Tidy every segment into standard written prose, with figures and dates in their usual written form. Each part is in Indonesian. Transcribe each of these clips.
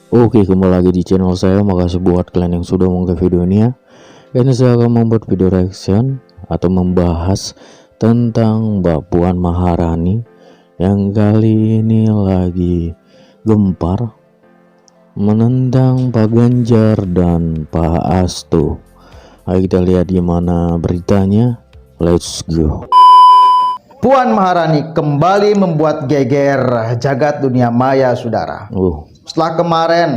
Oke, kembali lagi di channel saya. Makasih buat kalian yang sudah menonton video ini ya. Ini saya akan membuat video reaction atau membahas tentang Mbak Puan Maharani yang kali ini lagi gempar menentang Pak Ganjar dan Pak Hasto. Ayo kita lihat gimana beritanya. Let's go. Puan Maharani kembali membuat geger jagat dunia maya, saudara. Setelah kemarin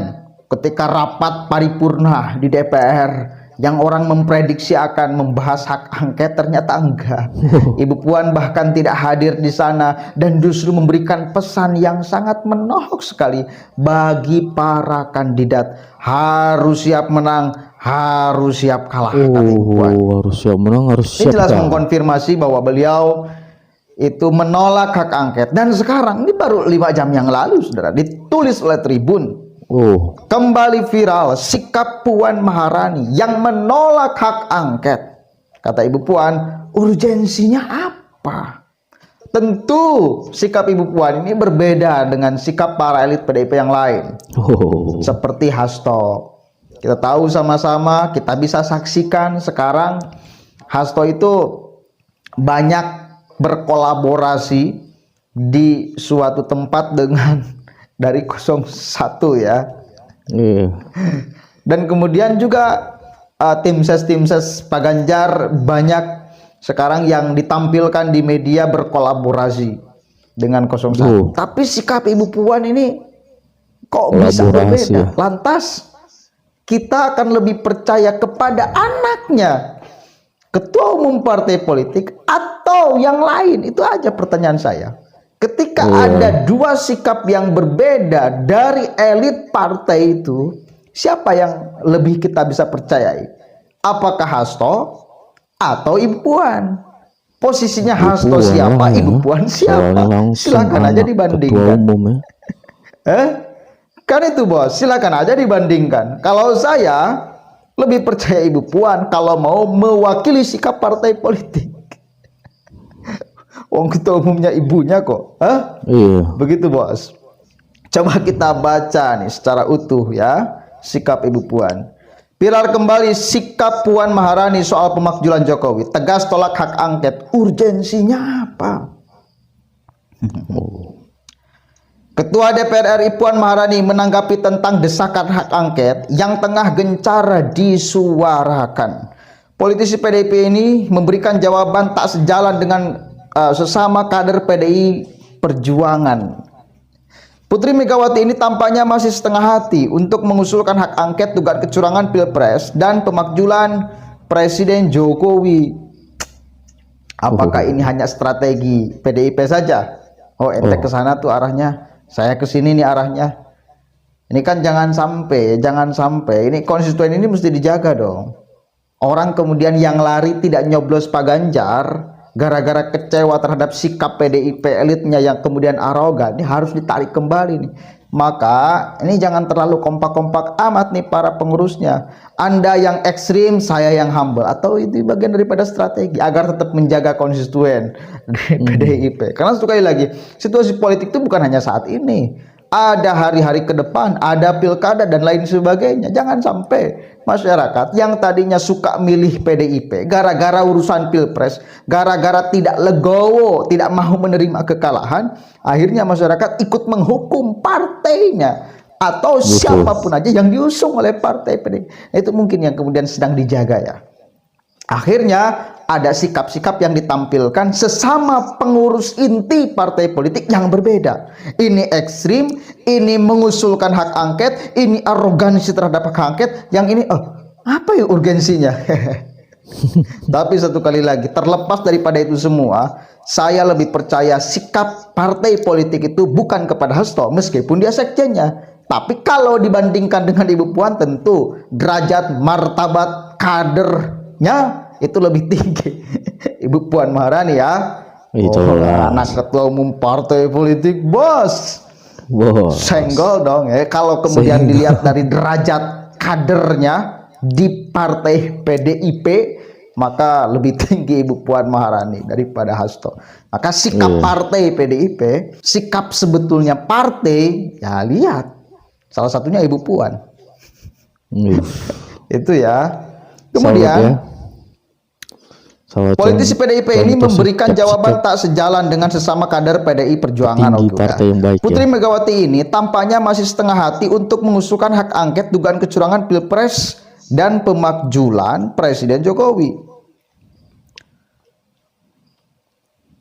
ketika rapat paripurna di DPR yang orang memprediksi akan membahas hak angket, ternyata enggak. Ibu Puan bahkan tidak hadir di sana dan justru memberikan pesan yang sangat menohok sekali bagi para kandidat. Harus siap menang, harus siap kalah, kata Ibu Puan. Harus siap menang, harus siap. Ini jelas mengkonfirmasi bahwa beliau itu menolak hak angket. Dan sekarang ini baru 5 jam yang lalu, saudara, ditulis oleh Tribun. Kembali viral sikap Puan Maharani yang menolak hak angket. Kata Ibu Puan, urgensinya apa? Tentu sikap Ibu Puan ini berbeda dengan sikap para elit PDIP yang lain. Seperti Hasto. Kita tahu sama-sama, kita bisa saksikan sekarang Hasto itu banyak berkolaborasi di suatu tempat dengan dari 01 ya. Dan kemudian juga tim ses Pak Ganjar banyak sekarang yang ditampilkan di media berkolaborasi dengan 01. Tapi sikap Ibu Puan ini kok bisa berbeda? Lantas kita akan lebih percaya kepada anaknya, ketua umum partai politik, atau yang lain? Itu aja pertanyaan saya. Ketika ada dua sikap yang berbeda dari elit partai itu, siapa yang lebih kita bisa percayai? Apakah Hasto atau Ibu Puan? Posisinya Hasto siapa, Ibu Puan siapa? Silakan aja dibandingkan. Kan itu bos, silakan aja dibandingkan. Kalau saya lebih percaya Ibu Puan kalau mau mewakili sikap partai politik. Wong ketua umumnya ibunya kok. Begitu bos. Coba kita baca nih secara utuh ya sikap Ibu Puan. Viral kembali sikap Puan Maharani soal pemakzulan Jokowi. Tegas tolak hak angket. Urgensinya apa? Ketua DPR RI Puan Maharani menanggapi tentang desakan hak angket yang tengah gencar disuarakan. Politisi PDIP ini memberikan jawaban tak sejalan dengan sesama kader PDI Perjuangan. Putri Megawati ini tampaknya masih setengah hati untuk mengusulkan hak angket dugaan kecurangan Pilpres dan pemakzulan Presiden Jokowi. Apakah ini hanya strategi PDIP saja? Oh, ente ke sana tuh arahnya, saya ke sini nih arahnya. Ini kan jangan sampai ini konstituen ini mesti dijaga dong. Orang kemudian yang lari tidak nyoblos Pak Ganjar gara-gara kecewa terhadap sikap PDIP elitnya yang kemudian arogan, ini harus ditarik kembali nih. Maka ini jangan terlalu kompak-kompak amat nih para pengurusnya. Anda yang ekstrim, saya yang humble. Atau itu bagian daripada strategi agar tetap menjaga konstituen PDIP. Karena sekali lagi, situasi politik itu bukan hanya saat ini. Ada hari-hari ke depan, ada pilkada dan lain sebagainya. Jangan sampai masyarakat yang tadinya suka milih PDIP gara-gara urusan pilpres, gara-gara tidak legowo, tidak mau menerima kekalahan, akhirnya masyarakat ikut menghukum partainya atau siapapun aja yang diusung oleh partai PDIP. Itu mungkin yang kemudian sedang dijaga ya. Akhirnya ada sikap-sikap yang ditampilkan sesama pengurus inti partai politik yang berbeda. Ini ekstrim, ini mengusulkan hak angket, ini arogansi terhadap hak angket, yang ini apa ya urgensinya? Tapi satu kali lagi, terlepas daripada itu semua, saya lebih percaya sikap partai politik itu bukan kepada Hasto meskipun dia sekjennya. Tapi kalau dibandingkan dengan Ibu Puan, tentu derajat martabat kadernya itu lebih tinggi. Ibu Puan Maharani ya. Anak ketua umum partai politik, bos. Senggol dong ya. Kalau kemudian dilihat dari derajat kadernya di partai PDIP, maka lebih tinggi Ibu Puan Maharani daripada Hasto. Maka sikap partai PDIP, sikap sebetulnya partai, ya lihat Salah satunya Ibu Puan. Ih, Itu ya. salut ya. Kemudian Salah politisi PDIP ini contoh memberikan sikap-sikap jawaban tak sejalan dengan sesama kader PDI Perjuangan. petinggi Oke, udah. partai yang baik Putri ya. Megawati ini tampaknya masih setengah hati untuk mengusulkan hak angket dugaan kecurangan Pilpres dan pemakzulan Presiden Jokowi.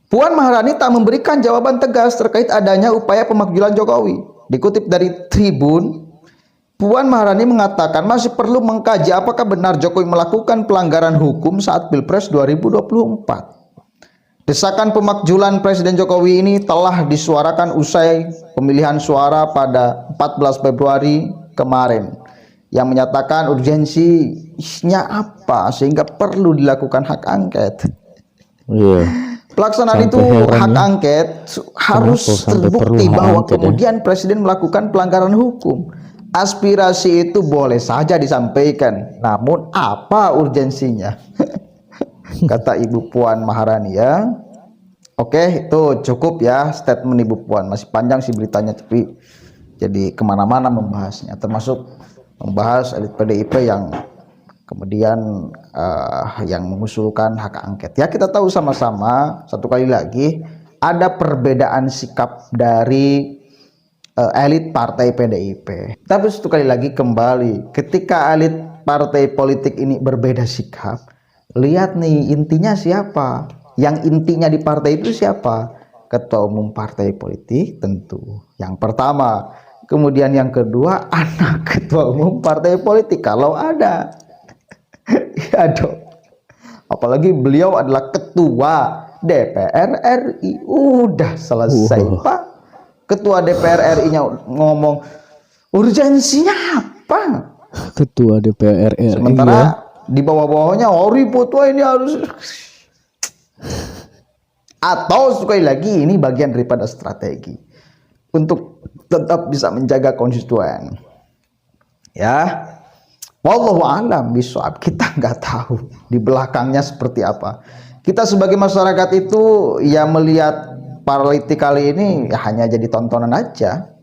Puan Maharani tak memberikan jawaban tegas terkait adanya upaya pemakzulan Jokowi. Dikutip dari Tribun, Puan Maharani mengatakan masih perlu mengkaji apakah benar Jokowi melakukan pelanggaran hukum saat Pilpres 2024. Desakan pemakzulan Presiden Jokowi ini telah disuarakan usai pemilihan suara pada 14 Februari kemarin, yang menyatakan urgensinya apa sehingga perlu dilakukan hak angket. Iya. Pelaksanaan Sampai itu heran hak ya. angket harus sampai terbukti perlu hak bahwa angket ya? kemudian Presiden melakukan pelanggaran hukum. Aspirasi itu boleh saja disampaikan, namun apa urgensinya? Kata Ibu Puan Maharani ya. Oke, itu cukup ya statement Ibu Puan. Masih panjang sih beritanya, tapi jadi kemana-mana membahasnya, termasuk membahas elit PDIP yang kemudian yang mengusulkan hak angket. Ya, kita tahu sama-sama satu kali lagi ada perbedaan sikap dari elit partai PDIP. Tapi satu kali lagi kembali, ketika elit partai politik ini berbeda sikap, lihat nih intinya siapa? Yang intinya di partai itu siapa? Ketua umum partai politik tentu. Yang pertama. Kemudian yang kedua, anak ketua umum partai politik kalau ada. Ya dong. Apalagi beliau adalah ketua DPR RI. Udah selesai, Pak. Ketua DPR RI-nya ngomong urgensinya apa? Ketua DPR RI Sementara ya. di bawah-bawahnya ribut, wah ini harus. Atau sekali lagi ini bagian daripada strategi untuk tetap bisa menjaga konstituen. Ya, wallahu a'lam bishawab, kita nggak tahu di belakangnya seperti apa. Kita sebagai masyarakat itu ya melihat politik kali ini ya hanya jadi tontonan aja.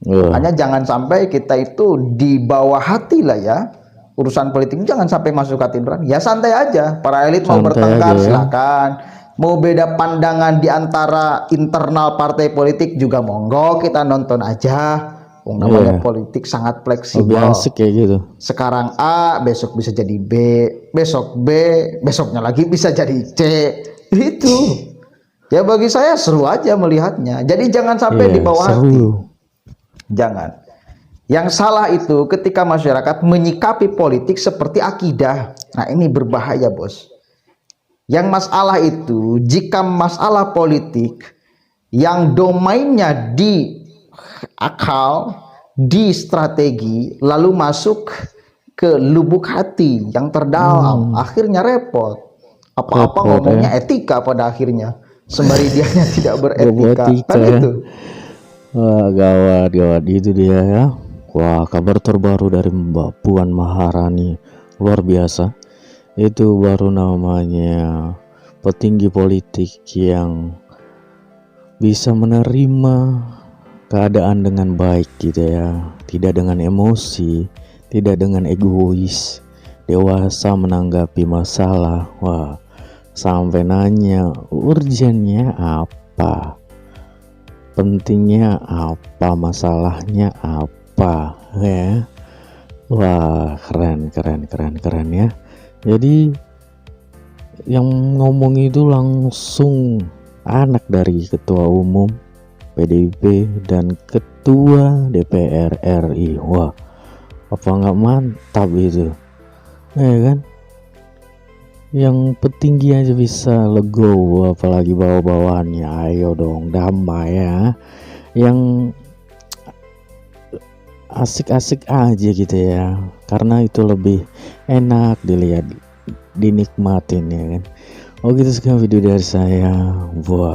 Hanya jangan sampai kita itu di bawah hati lah ya. Urusan politik jangan sampai masuk hati berat. Ya santai aja. Para elit mau bertengkar silakan. Mau beda pandangan di antara internal partai politik juga monggo, kita nonton aja. Namanya politik sangat fleksibel. Lebih asik kayak gitu. Sekarang A, besok bisa jadi B, besok B, besoknya lagi bisa jadi C. Itu. Ya bagi saya seru aja melihatnya. Jadi jangan sampai di bawah hati. Jangan. Yang salah itu ketika masyarakat menyikapi politik seperti akidah. Nah ini berbahaya, bos. Yang masalah itu jika masalah politik yang domainnya di akal, di strategi, lalu masuk ke lubuk hati yang terdalam, akhirnya repot. Apa-apa ngomongnya etika pada akhirnya, sembari dianya tidak beretika. Kan itu. Wah, gawat itu dia ya. Wah, kabar terbaru dari Mbak Puan Maharani luar biasa. Itu baru namanya petinggi politik yang bisa menerima keadaan dengan baik gitu ya, tidak dengan emosi, tidak dengan egois, dewasa menanggapi masalah. Wah, sampai nanya urgennya apa, pentingnya apa, masalahnya apa ya. Wah, keren ya. Jadi yang ngomong itu langsung anak dari ketua umum PDIP dan ketua DPR RI. Wah, apa nggak mantap itu, ya kan? Yang petinggi aja bisa legowo, apalagi bawa-bawaannya. Ayo dong, damai ya. Yang asik-asik aja gitu ya, karena itu lebih enak dilihat, dinikmatin ya kan. Oh gitu, sekian video dari saya. Wah.